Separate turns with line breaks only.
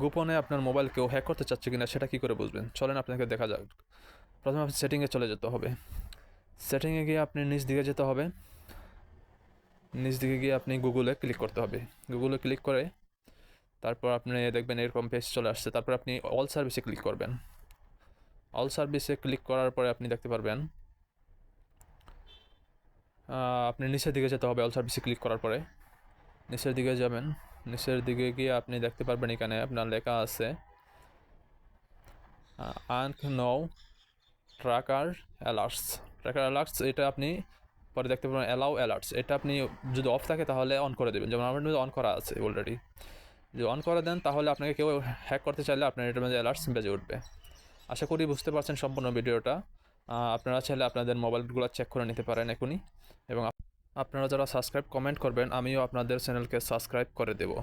গোপনে আপনার মোবাইল কেউ হ্যাক করতে চাচ্ছে কিনা সেটা কী করে বুঝবেন? চলেন আপনাকে দেখা যাক। প্রথমে আপনি সেটিংয়ে চলে যেতে হবে। সেটিংয়ে গিয়ে আপনি নিচ দিকে যেতে হবে। নিচ দিকে গিয়ে আপনি গুগলে ক্লিক করতে হবে। গুগলে ক্লিক করে তারপর আপনি দেখবেন এরকম পেজ চলে আসছে। তারপর আপনি অল সার্ভিসে ক্লিক করবেন। অল সার্ভিসে ক্লিক করার পরে আপনি দেখতে পারবেন আপনি নিচের দিকে যেতে হবে। অল সার্ভিসে ক্লিক করার পরে নিচের দিকে যাবেন। নিচের দিকে গিয়ে আপনি দেখতে পারবেন এখানে আপনার লেখা আছে আননো ট্র্যাকার অ্যালার্টস। ট্র্যাকার অ্যালার্টস এটা আপনি পরে দেখতে পাবেন অ্যালাউ অ্যালার্টস। এটা আপনি যদি অফ থাকে তাহলে অন করে দেবেন। যেমন আমার মধ্যে অন করা আছে অলরেডি। যদি অন করে দেন তাহলে আপনাকে কেউ হ্যাক করতে চাইলে আপনার এটার মধ্যে অ্যালার্টস বেজে উঠবে। আশা করি বুঝতে পারছেন সম্পূর্ণ ভিডিওটা। আপনারা চাইলে আপনাদের মোবাইলগুলো চেক করে নিতে পারেন এখনই, এবং আপনারা যারা সাবস্ক্রাইব কমেন্ট করবেন আমিও আপনাদের চ্যানেলকে সাবস্ক্রাইব করে দেবো।